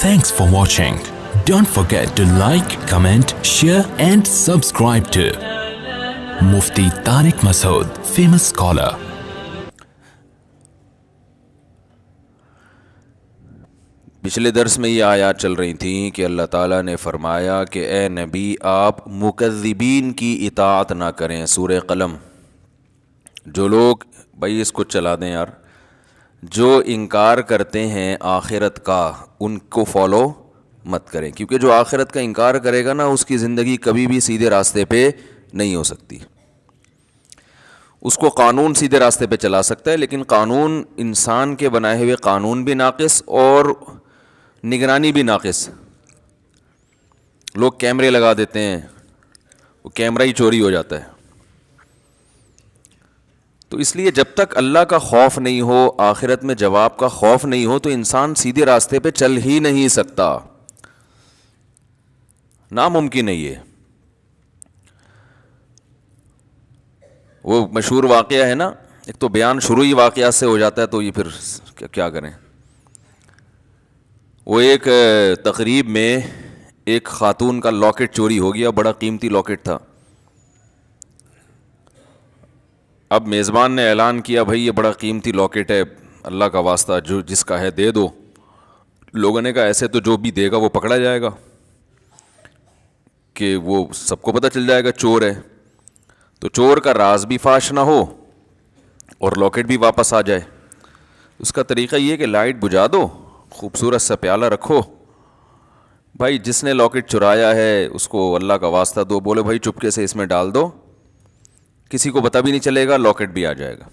Thanks for watching. Don't forget to like, comment, share and subscribe to Mufti Tariq Masood, famous scholar. پچھلے درس میں یہ آیات چل رہی تھیں کہ اللہ تعالیٰ نے فرمایا کہ اے نبی آپ مکذبین کی اطاعت نہ کریں. سورہ قلم. جو لوگ بھائی اس کو چلا دیں یار، جو انکار کرتے ہیں آخرت کا ان کو فالو مت کریں، کیونکہ جو آخرت کا انکار کرے گا نا اس کی زندگی کبھی بھی سیدھے راستے پہ نہیں ہو سکتی. اس کو قانون سیدھے راستے پہ چلا سکتا ہے، لیکن قانون انسان کے بنائے ہوئے قانون بھی ناقص اور نگرانی بھی ناقص. لوگ کیمرے لگا دیتے ہیں، وہ کیمرہ ہی چوری ہو جاتا ہے. تو اس لیے جب تک اللہ کا خوف نہیں ہو، آخرت میں جواب کا خوف نہیں ہو، تو انسان سیدھے راستے پہ چل ہی نہیں سکتا. ناممکن ہے یہ. وہ مشہور واقعہ ہے نا، ایک تو بیان شروع ہی واقعات سے ہو جاتا ہے تو یہ پھر کیا کریں. وہ ایک تقریب میں ایک خاتون کا لاکٹ چوری ہو گیا، بڑا قیمتی لاکٹ تھا. اب میزبان نے اعلان کیا بھائی یہ بڑا قیمتی لاکٹ ہے، اللہ کا واسطہ جو جس کا ہے دے دو. لوگوں نے کہا ایسے تو جو بھی دے گا وہ پکڑا جائے گا، کہ وہ سب کو پتہ چل جائے گا چور ہے، تو چور کا راز بھی فاش نہ ہو اور لاکٹ بھی واپس آ جائے. اس کا طریقہ یہ ہے کہ لائٹ بجھا دو، خوبصورت سا پیالہ رکھو، بھائی جس نے لاکٹ چرایا ہے اس کو اللہ کا واسطہ دو، بولے بھائی چپکے سے اس میں ڈال دو، کسی کو پتہ بھی نہیں چلے گا، لاکٹ بھی آ جائے گا.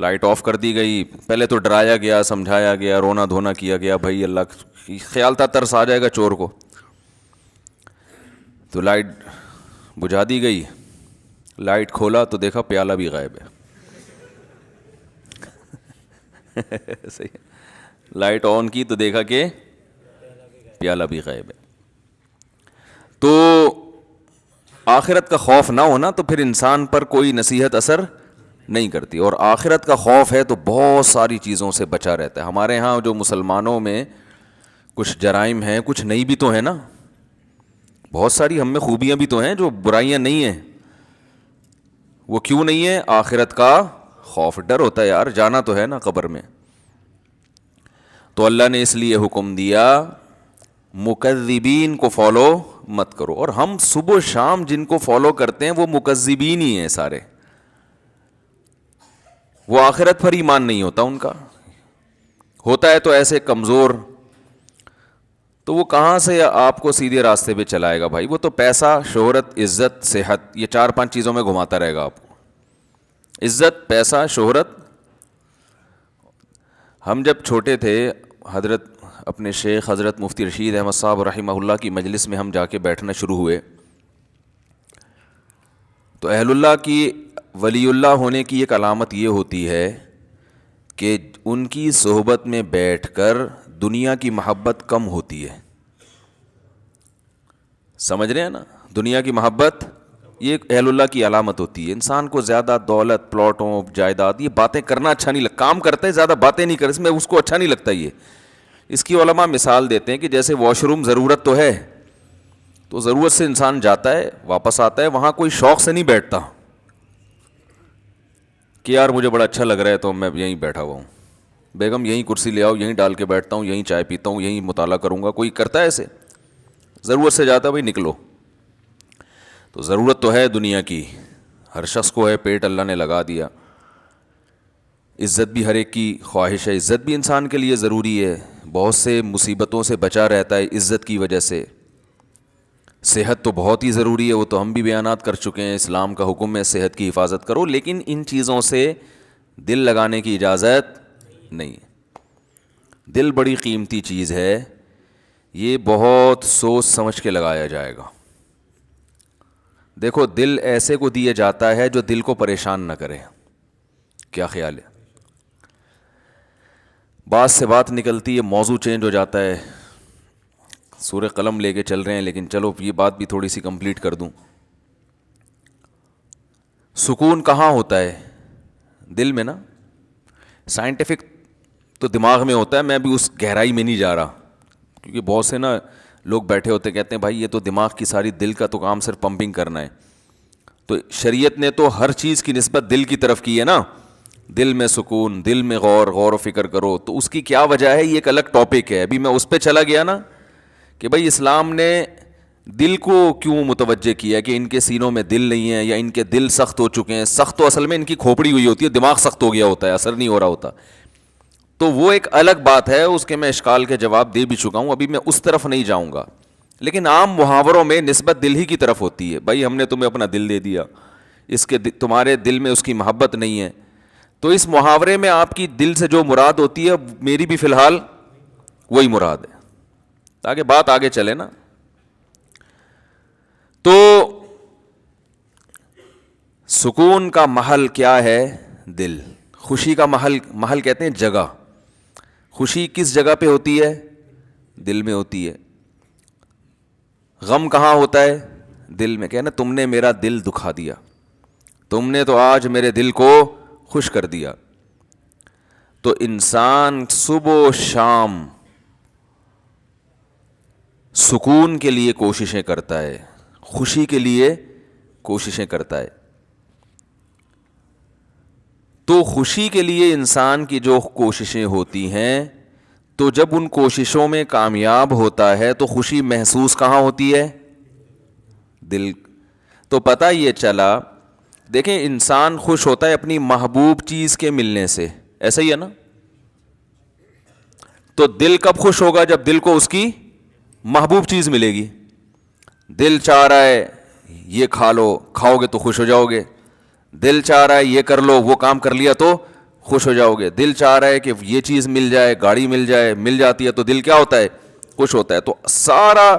لائٹ آف کر دی گئی. پہلے تو ڈرایا گیا، سمجھایا گیا، رونا دھونا کیا گیا، بھائی اللہ خیال تھا ترس آ جائے گا چور کو. تو لائٹ بجھا دی گئی. لائٹ کھولا تو دیکھا پیالہ بھی غائب ہے. صحیح ہے. لائٹ آن کی تو دیکھا کہ پیالہ بھی غائب ہے. تو آخرت کا خوف نہ ہونا تو پھر انسان پر کوئی نصیحت اثر نہیں کرتی، اور آخرت کا خوف ہے تو بہت ساری چیزوں سے بچا رہتا ہے. ہمارے ہاں جو مسلمانوں میں کچھ جرائم ہیں، کچھ نہیں بھی تو ہیں نا، بہت ساری ہم میں خوبیاں بھی تو ہیں، جو برائیاں نہیں ہیں. وہ کیوں نہیں ہے؟ آخرت کا خوف. ڈر ہوتا ہے یار، جانا تو ہے نا قبر میں. تو اللہ نے اس لیے حکم دیا مکذبین کو فالو مت کرو. اور ہم صبح و شام جن کو فالو کرتے ہیں وہ مکذبین ہی ہیں سارے. وہ آخرت پر ایمان نہیں ہوتا ان کا، ہوتا ہے تو ایسے کمزور. تو وہ کہاں سے آپ کو سیدھے راستے پہ چلائے گا بھائی؟ وہ تو پیسہ، شہرت، عزت، صحت، یہ 4-5 چیزوں میں گھماتا رہے گا آپ کو. عزت، پیسہ، شہرت. ہم جب چھوٹے تھے، حضرت اپنے شیخ حضرت مفتی رشید احمد صاحب رحمہ اللہ کی مجلس میں ہم جا کے بیٹھنا شروع ہوئے، تو اہل اللہ کی، ولی اللہ ہونے کی ایک علامت یہ ہوتی ہے کہ ان کی صحبت میں بیٹھ کر دنیا کی محبت کم ہوتی ہے. سمجھ رہے ہیں نا؟ دنیا کی محبت یہ اہل اللہ کی علامت ہوتی ہے. انسان کو زیادہ دولت، پلاٹوں، جائیداد، یہ باتیں کرنا اچھا نہیں لگتا. کام کرتے زیادہ باتیں نہیں کرتے، اس میں اس کو اچھا نہیں لگتا. یہ اس کی علماء مثال دیتے ہیں کہ جیسے واش روم ضرورت تو ہے، تو ضرورت سے انسان جاتا ہے واپس آتا ہے، وہاں کوئی شوق سے نہیں بیٹھتا کہ یار مجھے بڑا اچھا لگ رہا ہے تو میں یہیں بیٹھا ہوا ہوں، بیگم یہیں کرسی لے آؤ، یہیں ڈال کے بیٹھتا ہوں، یہیں چائے پیتا ہوں، یہیں مطالعہ کروں گا. کوئی کرتا ہے ایسے؟ ضرورت سے جاتا ہے بھائی نکلو. تو ضرورت تو ہے دنیا کی، ہر شخص کو ہے، پیٹ اللہ نے لگا دیا. عزت بھی ہر ایک کی خواہش ہے، عزت بھی انسان کے لیے ضروری ہے، بہت سے مصیبتوں سے بچا رہتا ہے عزت کی وجہ سے. صحت تو بہت ہی ضروری ہے، وہ تو ہم بھی بیانات کر چکے ہیں، اسلام کا حکم ہے صحت کی حفاظت کرو. لیکن ان چیزوں سے دل لگانے کی اجازت نہیں. دل بڑی قیمتی چیز ہے، یہ بہت سوچ سمجھ کے لگایا جائے گا. دیکھو دل ایسے کو دیا جاتا ہے جو دل کو پریشان نہ کرے. کیا خیال ہے؟ بات سے بات نکلتی ہے، موضوع چینج ہو جاتا ہے. سورہ قلم لے کے چل رہے ہیں، لیکن چلو یہ بات بھی تھوڑی سی کمپلیٹ کر دوں. سکون کہاں ہوتا ہے؟ دل میں نا. سائنٹیفک تو دماغ میں ہوتا ہے، میں بھی اس گہرائی میں نہیں جا رہا. کیونکہ بہت سے نا لوگ بیٹھے ہوتے کہتے ہیں بھائی یہ تو دماغ کی ساری، دل کا تو کام صرف پمپنگ کرنا ہے. تو شریعت نے تو ہر چیز کی نسبت دل کی طرف کی ہے نا. دل میں سکون، دل میں غور و فکر کرو. تو اس کی کیا وجہ ہے یہ ایک الگ ٹاپک ہے. ابھی میں اس پہ چلا گیا نا کہ بھائی اسلام نے دل کو کیوں متوجہ کیا کہ ان کے سینوں میں دل نہیں ہے یا ان کے دل سخت ہو چکے ہیں. سخت تو اصل میں ان کی کھوپڑی ہوئی ہوتی ہے، دماغ سخت ہو گیا ہوتا ہے، اثر نہیں ہو رہا ہوتا. تو وہ ایک الگ بات ہے، اس کے میں اشکال کے جواب دے بھی چکا ہوں، ابھی میں اس طرف نہیں جاؤں گا. لیکن عام محاوروں میں نسبت دل ہی کی طرف ہوتی ہے. بھائی ہم نے تمہیں اپنا دل دے دیا، اس کے تمہارے دل میں اس کی محبت نہیں ہے. تو اس محاورے میں آپ کی دل سے جو مراد ہوتی ہے میری بھی فی الحال وہی مراد ہے، تاکہ بات آگے چلے نا. تو سکون کا محل کیا ہے؟ دل. خوشی کا محل کہتے ہیں جگہ. خوشی کس جگہ پہ ہوتی ہے؟ دل میں ہوتی ہے. غم کہاں ہوتا ہے؟ دل میں. کہنا تم نے میرا دل دکھا دیا، تم نے تو آج میرے دل کو خوش کر دیا. تو انسان صبح و شام سکون کے لیے کوششیں کرتا ہے، خوشی کے لیے کوششیں کرتا ہے. تو خوشی کے لیے انسان کی جو کوششیں ہوتی ہیں، تو جب ان کوششوں میں کامیاب ہوتا ہے تو خوشی محسوس کہاں ہوتی ہے؟ دل. تو پتہ یہ چلا، دیکھیں انسان خوش ہوتا ہے اپنی محبوب چیز کے ملنے سے، ایسا ہی ہے نا. تو دل کب خوش ہوگا؟ جب دل کو اس کی محبوب چیز ملے گی. دل چاہ رہا ہے یہ کھا لو، کھاؤ گے تو خوش ہو جاؤ گے. دل چاہ رہا ہے یہ کر لو، وہ کام کر لیا تو خوش ہو جاؤ گے. دل چاہ رہا ہے کہ یہ چیز مل جائے، گاڑی مل جائے، مل جاتی ہے تو دل کیا ہوتا ہے؟ خوش ہوتا ہے. تو سارا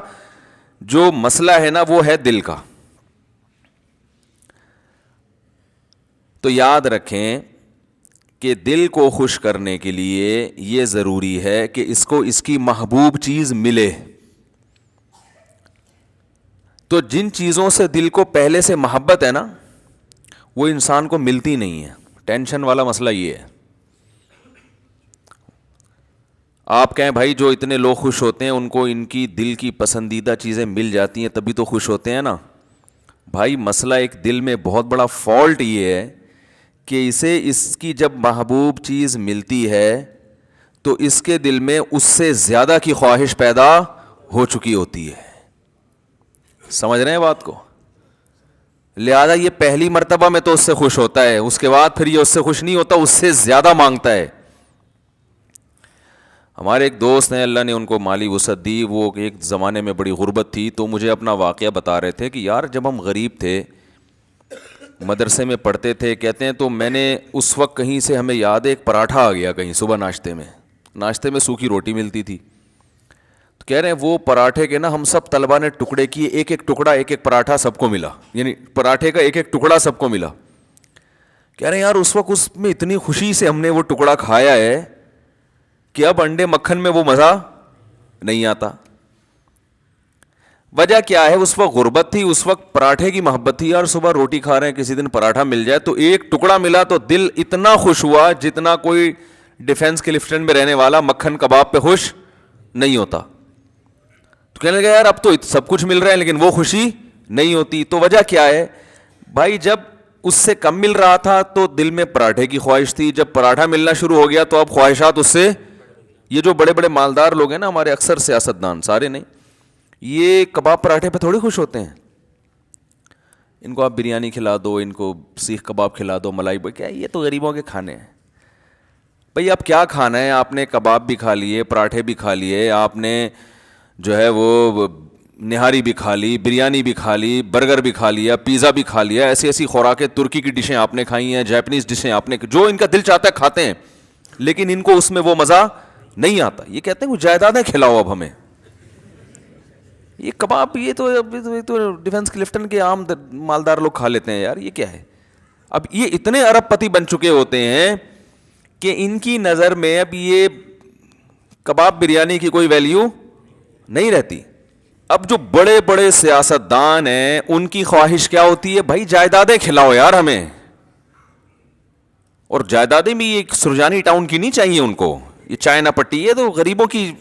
جو مسئلہ ہے نا وہ ہے دل کا. تو یاد رکھیں کہ دل کو خوش کرنے کے لیے یہ ضروری ہے کہ اس کو اس کی محبوب چیز ملے. تو جن چیزوں سے دل کو پہلے سے محبت ہے نا وہ انسان کو ملتی نہیں ہے. ٹینشن والا مسئلہ یہ ہے. آپ کہیں بھائی جو اتنے لوگ خوش ہوتے ہیں ان کو ان کی دل کی پسندیدہ چیزیں مل جاتی ہیں تبھی تو خوش ہوتے ہیں نا. بھائی مسئلہ ایک دل میں بہت بڑا فالٹ یہ ہے کہ اسے اس کی جب محبوب چیز ملتی ہے تو اس کے دل میں اس سے زیادہ کی خواہش پیدا ہو چکی ہوتی ہے. سمجھ رہے ہیں بات کو؟ لہذا یہ پہلی مرتبہ میں تو اس سے خوش ہوتا ہے، اس کے بعد پھر یہ اس سے خوش نہیں ہوتا، اس سے زیادہ مانگتا ہے. ہمارے ایک دوست ہیں، اللہ نے ان کو مالی وسعت دی، وہ ایک زمانے میں بڑی غربت تھی، تو مجھے اپنا واقعہ بتا رہے تھے کہ یار جب ہم غریب تھے، مدرسے میں پڑھتے تھے، کہتے ہیں تو میں نے اس وقت کہیں سے ہمیں یاد ہے ایک پراٹھا آ گیا کہیں صبح ناشتے میں سوکھی روٹی ملتی تھی. تو کہہ رہے ہیں وہ پراٹھے کے نا ہم سب طلبہ نے ٹکڑے کیے، ایک ایک ٹکڑا، ایک ایک پراٹھا سب کو ملا، یعنی پراٹھے کا ایک ایک ٹکڑا سب کو ملا. کہہ رہے ہیں یار اس وقت اس میں اتنی خوشی سے ہم نے وہ ٹکڑا کھایا ہے کہ اب انڈے مکھن میں وہ مزہ نہیں آتا. وجہ کیا ہے؟ اس وقت غربت تھی، اس وقت پراٹھے کی محبت تھی. یار صبح روٹی کھا رہے ہیں، کسی دن پراٹھا مل جائے تو ایک ٹکڑا ملا تو دل اتنا خوش ہوا جتنا کوئی ڈیفنس کلفٹن میں رہنے والا مکھن کباب پہ خوش نہیں ہوتا. تو کہنے لگا یار اب تو سب کچھ مل رہا ہے لیکن وہ خوشی نہیں ہوتی. تو وجہ کیا ہے بھائی؟ جب اس سے کم مل رہا تھا تو دل میں پراٹھے کی خواہش تھی، جب پراٹھا ملنا شروع ہو گیا تو اب خواہشات اس سے. یہ جو بڑے بڑے مالدار لوگ ہیں نا ہمارے، اکثر سیاستدان، سارے نہیں، یہ کباب پراٹھے پہ تھوڑی خوش ہوتے ہیں. ان کو آپ بریانی کھلا دو، ان کو سیخ کباب کھلا دو، ملائی کیا، یہ تو غریبوں کے کھانے ہیں. بھئی اب کیا کھانا ہے؟ آپ نے کباب بھی کھا لیے، پراٹھے بھی کھا لیے، آپ نے جو ہے وہ نہاری بھی کھا لی، بریانی بھی کھا لی، برگر بھی کھا لیا، پیزا بھی کھا لیا، ایسی ایسی خوراکیں، ترکی کی ڈشیں آپ نے کھائی ہیں، جاپنیز ڈشیں آپ نے، جو ان کا دل چاہتا ہے کھاتے ہیں، لیکن ان کو اس میں وہ مزہ نہیں آتا. یہ کہتے ہیں وہ جائیدادیں کھلاؤ اب ہمیں. یہ کباب یہ تو ڈیفنس کلفٹن کے عام مالدار لوگ کھا لیتے ہیں یار، یہ کیا ہے؟ اب یہ اتنے ارب پتی بن چکے ہوتے ہیں کہ ان کی نظر میں اب یہ کباب بریانی کی کوئی ویلیو نہیں رہتی. اب جو بڑے بڑے سیاستدان ہیں ان کی خواہش کیا ہوتی ہے؟ بھائی جائیدادیں کھلاؤ یار ہمیں. اور جائیدادیں بھی یہ سرجانی ٹاؤن کی نہیں چاہیے ان کو، یہ چائنا پٹی، یہ تو غریبوں کی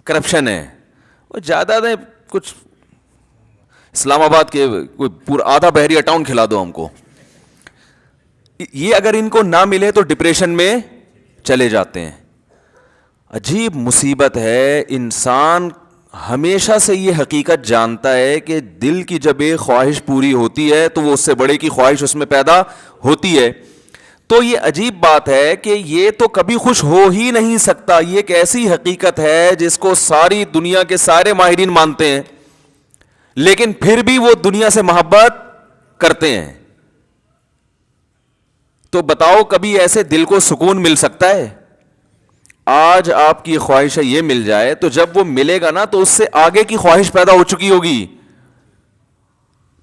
کرپشن ہے, وہ زیادہ دیں کچھ اسلام آباد کے کوئی پورا آدھا بحریہ ٹاؤن کھلا دو ہم کو. یہ اگر ان کو نہ ملے تو ڈپریشن میں چلے جاتے ہیں. عجیب مصیبت ہے. انسان ہمیشہ سے یہ حقیقت جانتا ہے کہ دل کی جب ایک خواہش پوری ہوتی ہے تو وہ اس سے بڑے کی خواہش اس میں پیدا ہوتی ہے. تو یہ عجیب بات ہے کہ یہ تو کبھی خوش ہو ہی نہیں سکتا. یہ ایک ایسی حقیقت ہے جس کو ساری دنیا کے سارے ماہرین مانتے ہیں, لیکن پھر بھی وہ دنیا سے محبت کرتے ہیں. تو بتاؤ کبھی ایسے دل کو سکون مل سکتا ہے؟ آج آپ کی خواہش ہے یہ مل جائے, تو جب وہ ملے گا نا تو اس سے آگے کی خواہش پیدا ہو چکی ہوگی,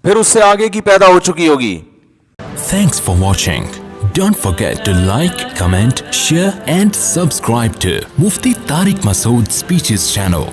پھر اس سے آگے کی پیدا ہو چکی ہوگی. Thanks for watching. Don't forget to like, comment, share and subscribe to Mufti Tariq Masood Speeches channel.